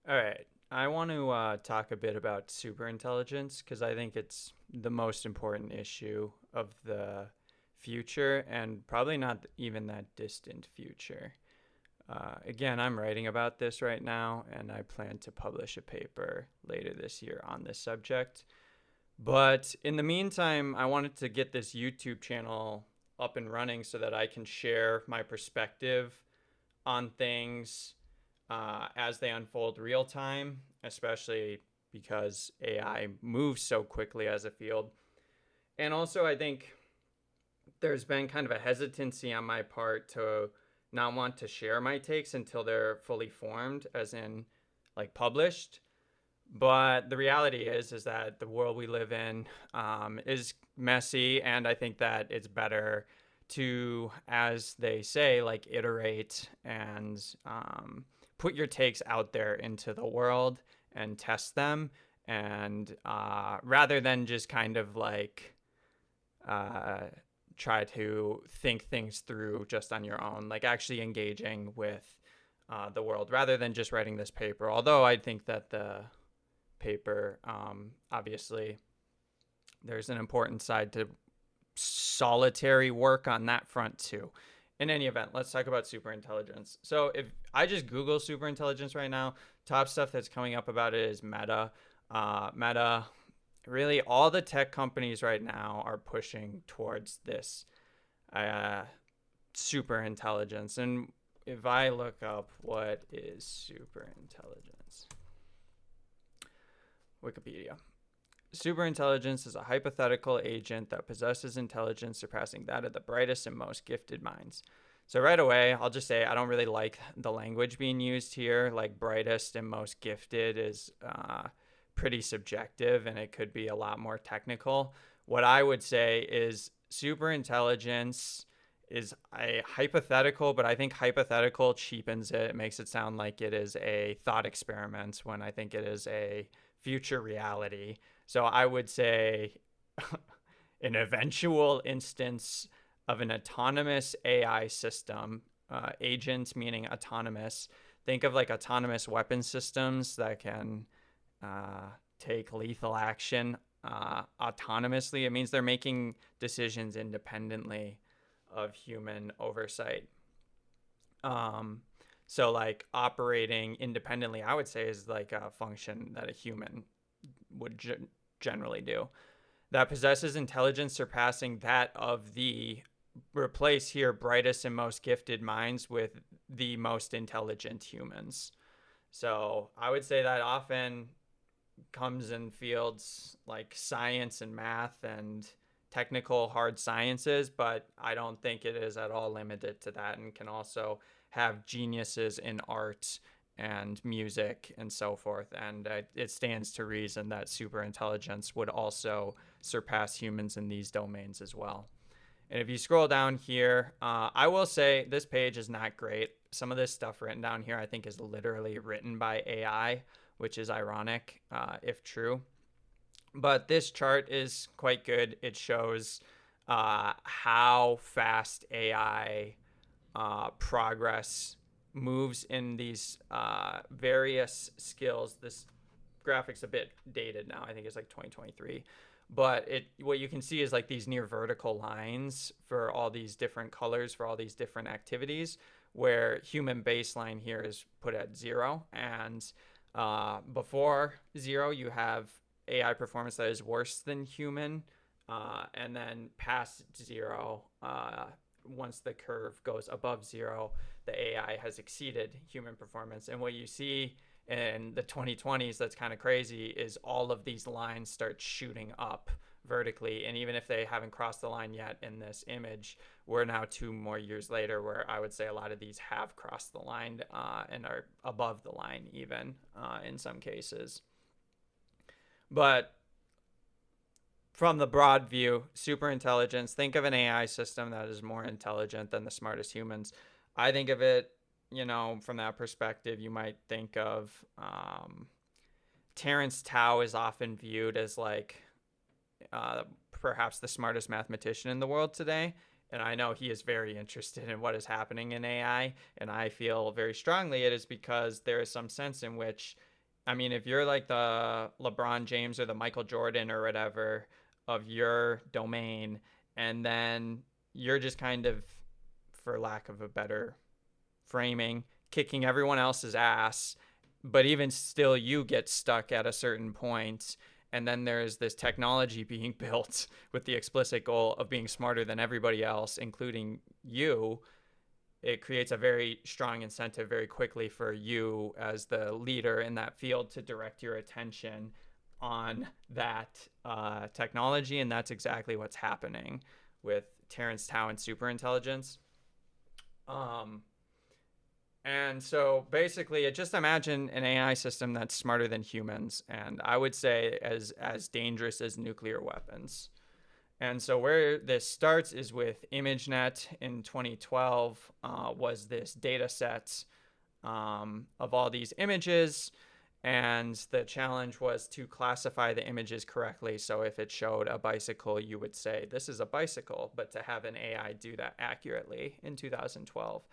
All right. I want to talk a bit about superintelligence because I think it's the most important issue of the future and probably not even that distant future. Again, I'm writing about this right now and I plan to publish a paper later this year on this subject. But in the meantime, I wanted to get this YouTube channel up and running so that I can share my perspective on things as they unfold real time, especially because AI moves so quickly as a field. And also, I think there's been kind of a hesitancy on my part to not want to share my takes until they're fully formed, as in like published. But the reality is that the world we live in is messy, and I think that it's better to, as they say, like iterate and put your takes out there into the world and test them, and rather than just kind of like uh, try to think things through just on your own, like actually engaging with the world rather than just writing this paper. Although I think that the paper. Obviously, there's an important side to solitary work on that front too. In any event, let's talk about superintelligence. So if I just Google superintelligence right now, top stuff that's coming up about it is Meta. Meta, really, all the tech companies right now are pushing towards this uh, superintelligence. And if I look up what is superintelligence, Wikipedia. Superintelligence is a hypothetical agent that possesses intelligence surpassing that of the brightest and most gifted minds. So right away, I'll just say I don't really like the language being used here. Like brightest and most gifted is pretty subjective, and it could be a lot more technical. What I would say is superintelligence is a hypothetical, but I think hypothetical cheapens it. It makes it sound like it is a thought experiment when I think it is a future reality. So I would say an eventual instance of an autonomous AI system, agents meaning autonomous. Think of like autonomous weapon systems that can uh, take lethal action autonomously. It means they're making decisions independently of human oversight. Um, so, like operating independently, I would say is like a function that a human would generally do. That possesses intelligence surpassing that of the, replace here, brightest and most gifted minds with the most intelligent humans. So I would say that often comes in fields like science and math and technical hard sciences, but I don't think it is at all limited to that and can also have geniuses in art and music and so forth. And it stands to reason that superintelligence would also surpass humans in these domains as well. And if you scroll down here, I will say this page is not great. Some of this stuff written down here I think is literally written by AI, which is ironic if true. But this chart is quite good. It shows how fast AI progress moves in these various skills. This graphic's a bit dated now. I think it's like 2023. But it, what you can see is like these near vertical lines for all these different colors for all these different activities, where human baseline here is put at 0, and before 0 you have AI performance that is worse than human, and then past 0, once the curve goes above 0, the AI has exceeded human performance. And what you see in the 2020s that's kind of crazy is all of these lines start shooting up vertically, and even if they haven't crossed the line yet in this image, we're now 2 more years later where I would say a lot of these have crossed the line and are above the line even in some cases. But from the broad view, super intelligence, think of an AI system that is more intelligent than the smartest humans. I think of it, from that perspective. You might think of Terence Tao is often viewed as like perhaps the smartest mathematician in the world today. And I know he is very interested in what is happening in AI. And I feel very strongly it is because there is some sense in which I mean, if you're like the LeBron James or the Michael Jordan or whatever of your domain, and then you're just kind of, for lack of a better framing, kicking everyone else's ass, but even still, you get stuck at a certain point. And then there's this technology being built with the explicit goal of being smarter than everybody else, including you. It creates a very strong incentive very quickly for you as the leader in that field to direct your attention on that technology. And that's exactly what's happening with Terence Tao and Superintelligence. Um, and so basically, just imagine an AI system that's smarter than humans, and I would say as dangerous as nuclear weapons. And so where this starts is with ImageNet in 2012 was this data set of all these images. And the challenge was to classify the images correctly. So if it showed a bicycle, you would say, this is a bicycle, but to have an AI do that accurately in 2012.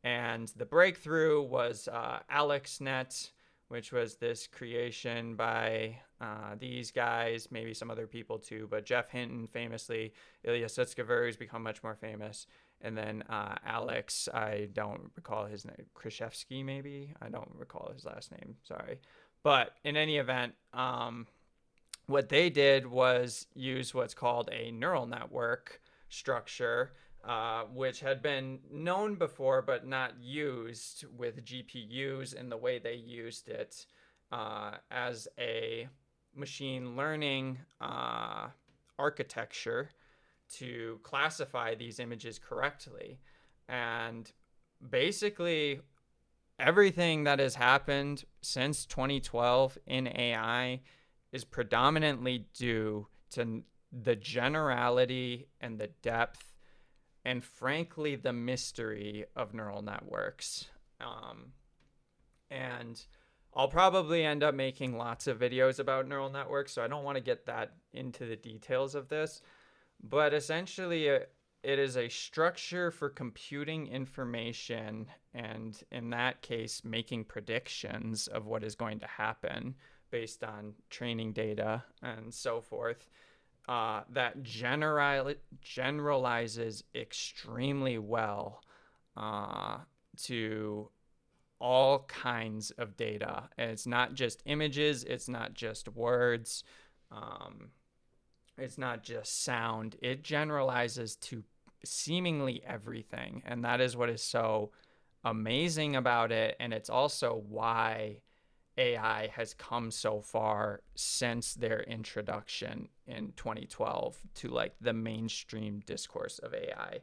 And the breakthrough was AlexNet, which was this creation by these guys, maybe some other people too, but Jeff Hinton famously, Ilya Sutskever, who's become much more famous, and then Alex, I don't recall his name, Krzyzewski maybe? I don't recall his last name, sorry. But in any event, what they did was use what's called a neural network structure, which had been known before but not used with GPUs in the way they used it as a machine learning architecture to classify these images correctly. And basically, everything that has happened since 2012 in AI is predominantly due to the generality and the depth and frankly the mystery of neural networks. And I'll probably end up making lots of videos about neural networks, so I don't want to get that into the details of this. But essentially, it is a structure for computing information and, in that case, making predictions of what is going to happen based on training data and so forth. That generalizes extremely well to all kinds of data. And it's not just images, it's not just words, it's not just sound. It generalizes to seemingly everything. And that is what is so amazing about it. And it's also why AI has come so far since their introduction in 2012 to like the mainstream discourse of AI.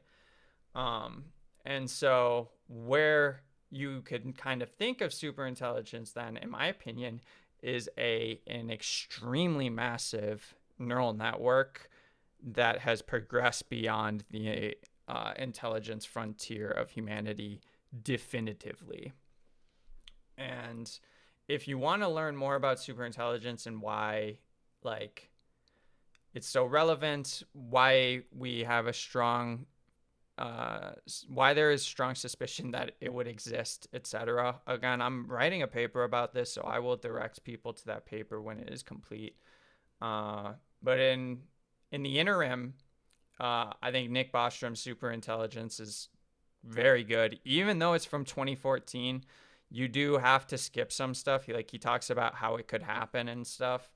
And so where you can kind of think of superintelligence then, in my opinion, is an extremely massive neural network that has progressed beyond the intelligence frontier of humanity definitively. And if you want to learn more about superintelligence and why, like, it's so relevant, why we have a strong, why there is strong suspicion that it would exist, etc. Again, I'm writing a paper about this, so I will direct people to that paper when it is complete. But in the interim, I think Nick Bostrom's Superintelligence is very good, even though it's from 2014. You do have to skip some stuff. He talks about how it could happen and stuff.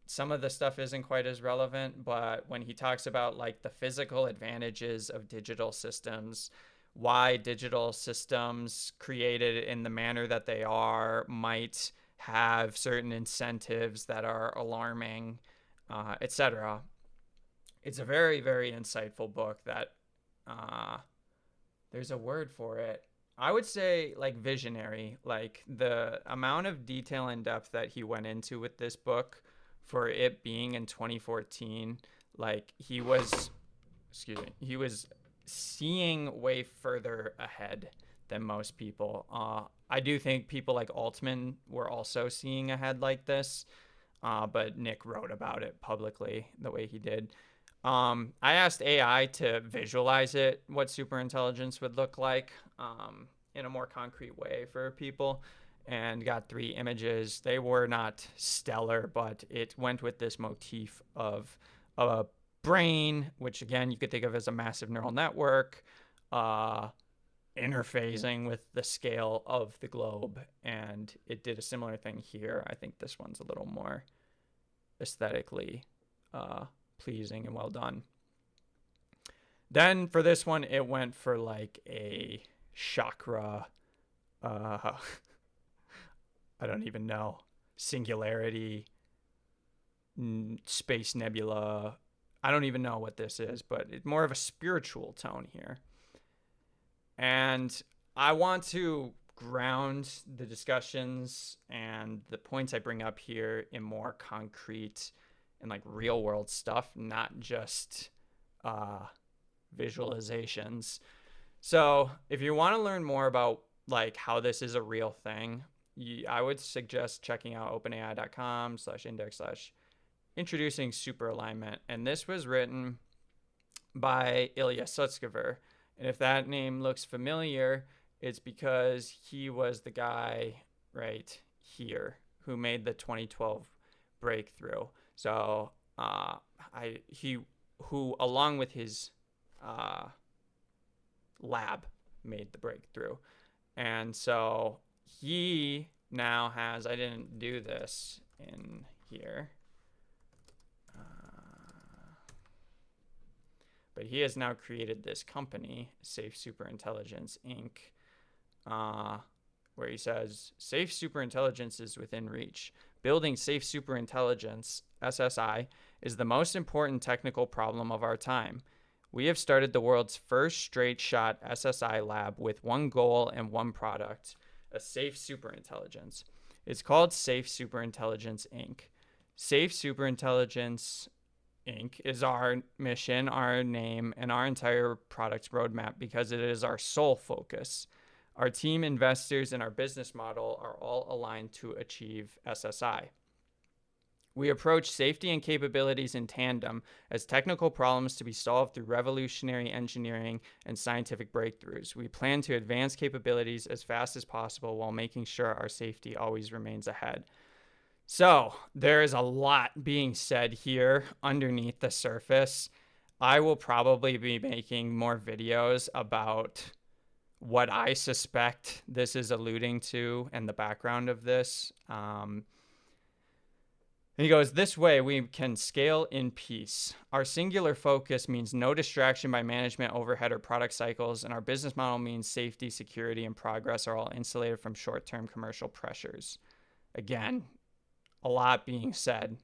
Some of the stuff isn't quite as relevant, but when he talks about like the physical advantages of digital systems, why digital systems created in the manner that they are might have certain incentives that are alarming, etc. It's a very, very insightful book that there's a word for it. I would say like visionary, like the amount of detail and depth that he went into with this book for it being in 2014, like he was seeing way further ahead than most people. I do think people like Altman were also seeing ahead like this, but Nick wrote about it publicly the way he did. I asked AI to visualize it, what superintelligence would look like in a more concrete way for people. and got 3 images. They were not stellar, but it went with this motif of a brain, which again you could think of as a massive neural network, interfacing with the scale of the globe. And it did a similar thing here. I think this one's a little more aesthetically pleasing and well done. Then for this one, it went for like a chakra, I don't even know, singularity, space nebula. I don't even know what this is, but it's more of a spiritual tone here. And I want to ground the discussions and the points I bring up here in more concrete and like real world stuff, not just visualizations. So if you want to learn more about like how this is a real thing, I would suggest checking out openai.com/index/introducing superalignment. And this was written by Ilya. And if that name looks familiar, it's because he was the guy right here who made the 2012 breakthrough. So who along with his lab made the breakthrough. And so he now has, I didn't do this in here, but he has now created this company, Safe Superintelligence Inc., where he says, safe superintelligence is within reach. Building safe superintelligence, SSI, is the most important technical problem of our time. We have started the world's first straight-shot SSI lab with one goal and one product, a safe superintelligence. It's called Safe Superintelligence Inc. Safe Superintelligence Inc. is our mission, our name, and our entire product roadmap because it is our sole focus. Our team, investors, and our business model are all aligned to achieve SSI. We approach safety and capabilities in tandem as technical problems to be solved through revolutionary engineering and scientific breakthroughs. We plan to advance capabilities as fast as possible while making sure our safety always remains ahead. So there is a lot being said here underneath the surface. I will probably be making more videos about what I suspect this is alluding to and the background of this. And he goes, this way we can scale in peace. Our singular focus means no distraction by management, overhead, or product cycles, and our business model means safety, security, and progress are all insulated from short-term commercial pressures. Again, a lot being said.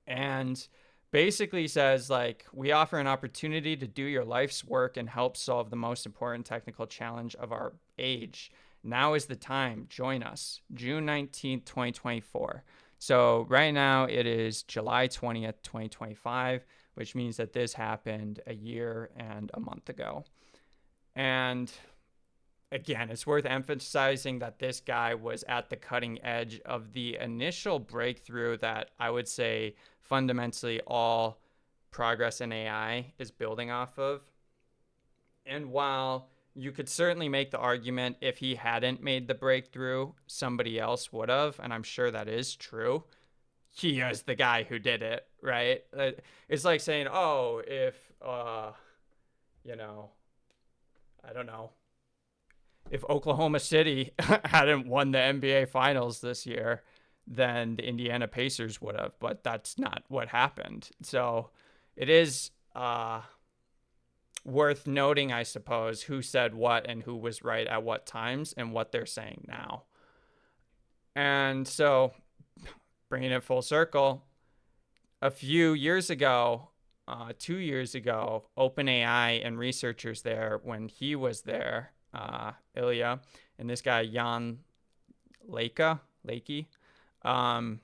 And basically says, like, we offer an opportunity to do your life's work and help solve the most important technical challenge of our age. Now is the time. Join us. June 19th, 2024. So right now it is July 20th, 2025, which means that this happened a year and a month ago. And again, it's worth emphasizing that this guy was at the cutting edge of the initial breakthrough that I would say fundamentally all progress in AI is building off of. And while you could certainly make the argument if he hadn't made the breakthrough, somebody else would have, and I'm sure that is true. He is the guy who did it, right? It's like saying, oh, if, I don't know, if Oklahoma City hadn't won the NBA Finals this year, then the Indiana Pacers would have, but that's not what happened. So it is worth noting, I suppose, who said what and who was right at what times and what they're saying now. And so, bringing it full circle, a few years ago, 2 years ago, OpenAI and researchers there, when he was there, Ilya, and this guy, Jan Lakey, and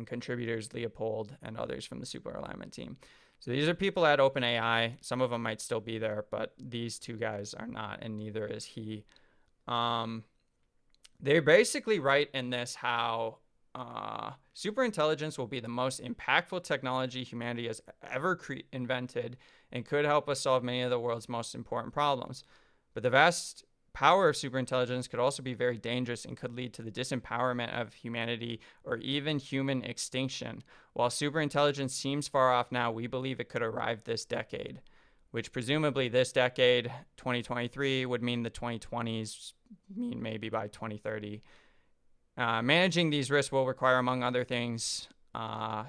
contributors Leopold and others from the Superalignment team. So these are people at OpenAI. Some of them might still be there, but these two guys are not, and neither is he. They basically write in this how superintelligence will be the most impactful technology humanity has ever invented and could help us solve many of the world's most important problems. But the vast power of superintelligence could also be very dangerous and could lead to the disempowerment of humanity or even human extinction. While superintelligence seems far off now, we believe it could arrive this decade, which presumably this decade, 2023, would mean the 2020s, mean maybe by 2030. Managing these risks will require, among other things,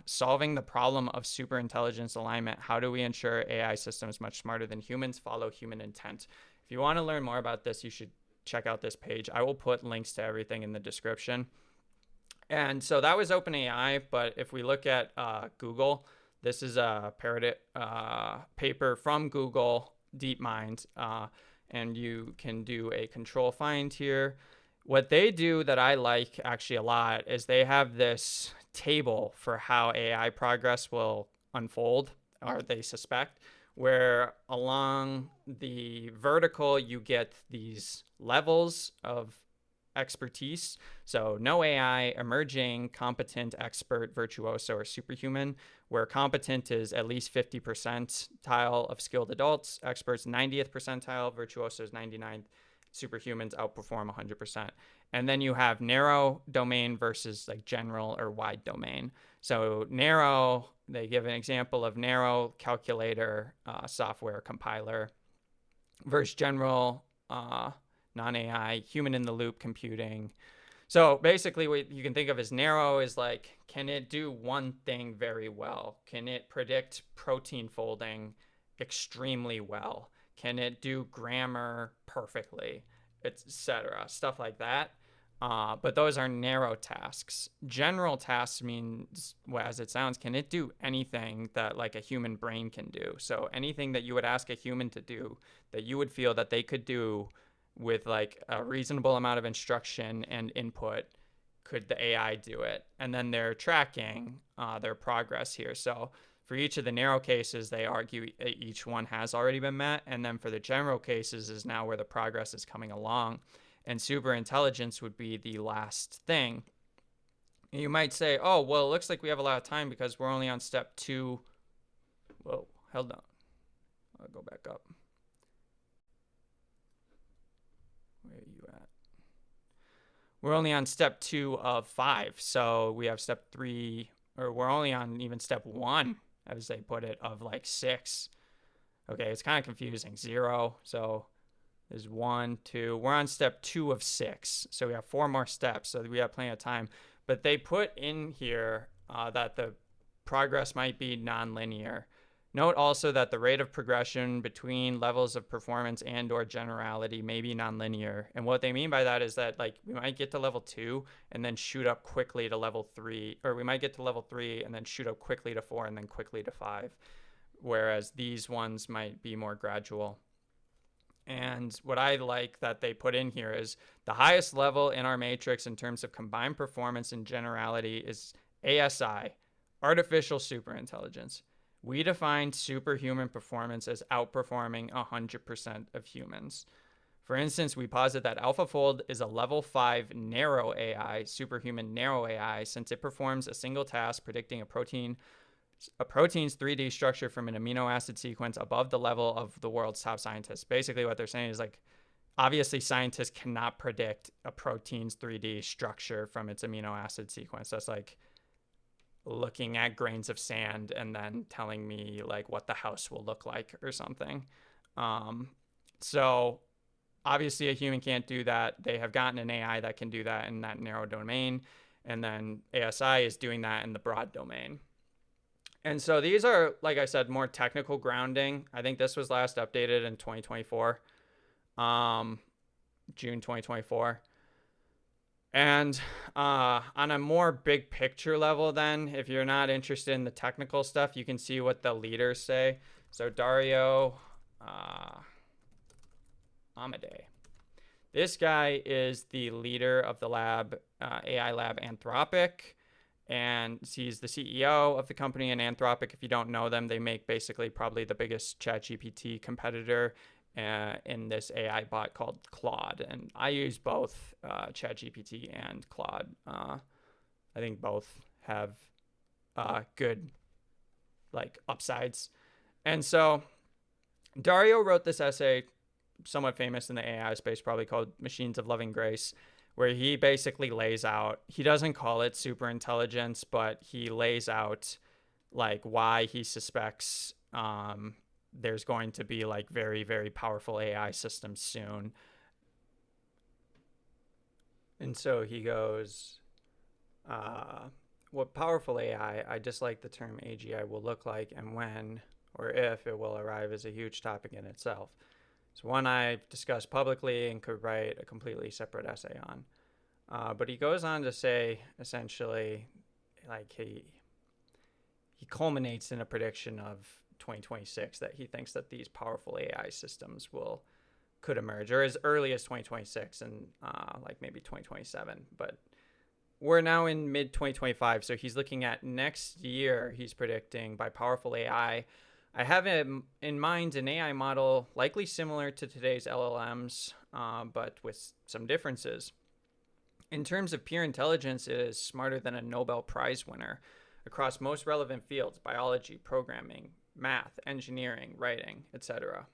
solving the problem of superintelligence alignment. How do we ensure AI systems much smarter than humans follow human intent? If you want to learn more about this, you should check out this page. I will put links to everything in the description. And so that was OpenAI, but if we look at Google, this is a parrot paper from Google DeepMind, and you can do a control find here. What they do that I like actually a lot is they have this table for how AI progress will unfold, or they suspect, where along the vertical you get these levels of expertise. So no AI, emerging, competent, expert, virtuoso, or superhuman, where competent is at least 50 percentile of skilled adults, experts 90th percentile, virtuosos 99th, superhumans outperform 100%. And then you have narrow domain versus like general or wide domain. So narrow, they give an example of narrow calculator software compiler versus general non-AI human in the loop computing. So basically what you can think of as narrow is like, can it do one thing very well? Can it predict protein folding extremely well? Can it do grammar perfectly, etc.? Stuff like that. But those are narrow tasks. General tasks means, well, as it sounds, can it do anything that like a human brain can do? So anything that you would ask a human to do that you would feel that they could do with like a reasonable amount of instruction and input, could the AI do it? And then they're tracking their progress here. So for each of the narrow cases, they argue each one has already been met. And then for the general cases is now where the progress is coming along. And superintelligence would be the last thing. And you might say, oh, well, it looks like we have a lot of time because we're only on step 2. Whoa, hold on. I'll go back up. Where are you at? We're only on step 2 of 5. So we have step 3, or we're only on even step 1, as they put it, of like 6. Okay, it's kind of confusing. 0. So there's 1, 2. We're on step 2 of 6. So we have 4 more steps. So we have plenty of time. But they put in here that the progress might be nonlinear. Note also that the rate of progression between levels of performance and or generality may be nonlinear. And what they mean by that is that like we might get to level 2 and then shoot up quickly to level 3, or we might get to level 3 and then shoot up quickly to 4 and then quickly to 5. Whereas these ones might be more gradual. And what I like that they put in here is the highest level in our matrix in terms of combined performance and generality is ASI, artificial superintelligence. We define superhuman performance as outperforming 100% of humans. For instance, we posit that AlphaFold is a level 5 narrow AI, superhuman narrow AI, since it performs a single task predicting a protein's 3D structure from an amino acid sequence above the level of the world's top scientists. Basically, what they're saying is like, obviously scientists cannot predict a protein's 3D structure from its amino acid sequence. That's like looking at grains of sand and then telling me like what the house will look like or something. So obviously a human can't do that. They have gotten an AI that can do that in that narrow domain. And then ASI is doing that in the broad domain. And so these are, like I said, more technical grounding. I think this was last updated in 2024, June 2024. And on a more big picture level then, if you're not interested in the technical stuff, you can see what the leaders say. So Dario Amodei. This guy is the leader of the lab, AI lab Anthropic. And he's the CEO of the company. And Anthropic, if you don't know them, they make basically probably the biggest ChatGPT competitor in this AI bot called Claude. And I use both ChatGPT and Claude. I think both have good like upsides. And so Dario wrote this essay somewhat famous in the AI space, probably called Machines of Loving Grace, where he basically lays out, he doesn't call it superintelligence, but he lays out like why he suspects there's going to be like very, very powerful AI systems soon. And so he goes, what powerful AI, I dislike the term AGI, will look like and when or if it will arrive is a huge topic in itself. It's one I've discussed publicly and could write a completely separate essay on. But he goes on to say, essentially, like he culminates in a prediction of 2026 that he thinks that these powerful AI systems could emerge, or as early as 2026 and like maybe 2027. But we're now in mid 2025, so he's looking at next year. He's predicting by powerful AI. I have in mind an AI model likely similar to today's LLMs, but with some differences. In terms of pure intelligence, it is smarter than a Nobel Prize winner across most relevant fields: biology, programming, math, engineering, writing, etc.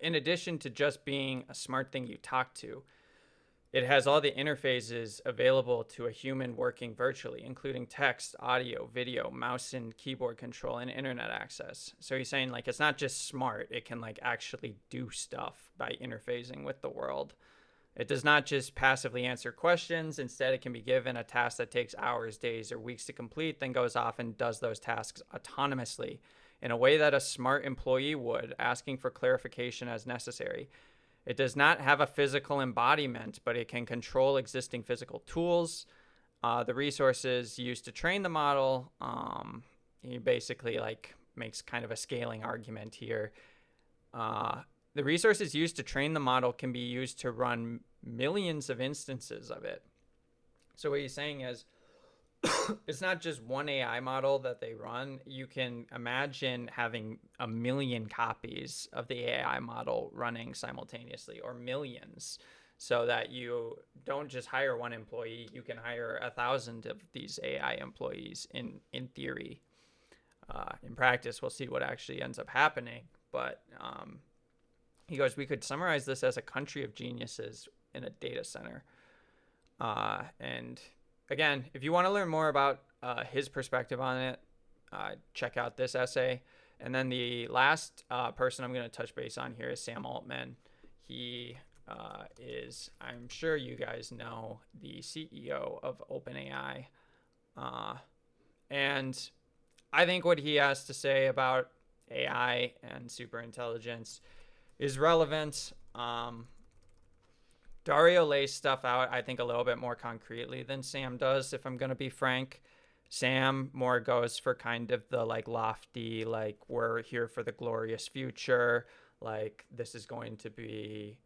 In addition to just being a smart thing you talk to, it has all the interfaces available to a human working virtually, including text, audio, video, mouse and keyboard control, and internet access. So he's saying like it's not just smart, it can like actually do stuff by interfacing with the world. It does not just passively answer questions. Instead, it can be given a task that takes hours, days, or weeks to complete, then goes off and does those tasks autonomously in a way that a smart employee would, asking for clarification as necessary. It does not have a physical embodiment, but it can control existing physical tools. The resources used to train the model, he basically like makes kind of a scaling argument here. The resources used to train the model can be used to run millions of instances of it. So what he's saying is it's not just one AI model that they run. You can imagine having a million copies of the AI model running simultaneously, or millions, so that you don't just hire one employee, you can hire 1,000 of these AI employees in theory. In practice, we'll see what actually ends up happening. But he goes, we could summarize this as a country of geniuses in a data center. And again, if you want to learn more about his perspective on it, check out this essay. And then the last person I'm going to touch base on here is Sam Altman. He is, I'm sure you guys know, the CEO of OpenAI. And I think what he has to say about AI and superintelligence is relevant. Dario lays stuff out, I think, a little bit more concretely than Sam does, if I'm going to be frank. Sam more goes for kind of the like lofty, like we're here for the glorious future, like this is going to be,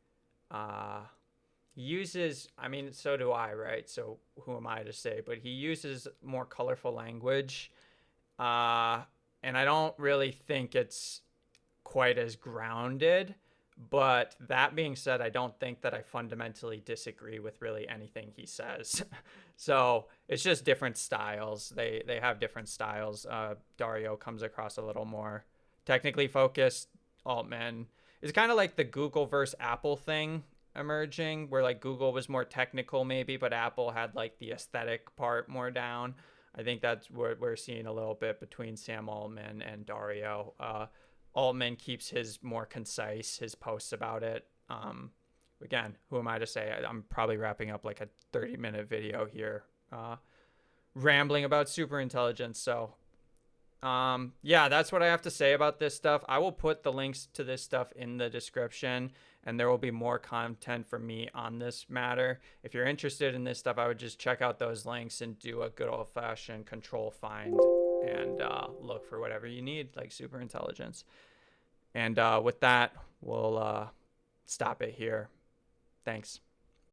uses, I mean, so do I, right? So who am I to say? But he uses more colorful language. And I don't really think it's quite as grounded. But that being said, I don't think that I fundamentally disagree with really anything he says. So it's just different styles. They have different styles. Dario comes across a little more technically focused. Altman is kind of like the Google versus Apple thing emerging, where like Google was more technical maybe, but Apple had like the aesthetic part more down. I think that's what we're seeing a little bit between Sam Altman and Dario. Altman keeps his more concise, his posts about it. Again, who am I to say? I'm probably wrapping up like a 30-minute video here, rambling about superintelligence. So, yeah, that's what I have to say about this stuff. I will put the links to this stuff in the description, and there will be more content from me on this matter. If you're interested in this stuff, I would just check out those links and do a good old-fashioned control find and look for whatever you need, like superintelligence. And with that, we'll stop it here. Thanks.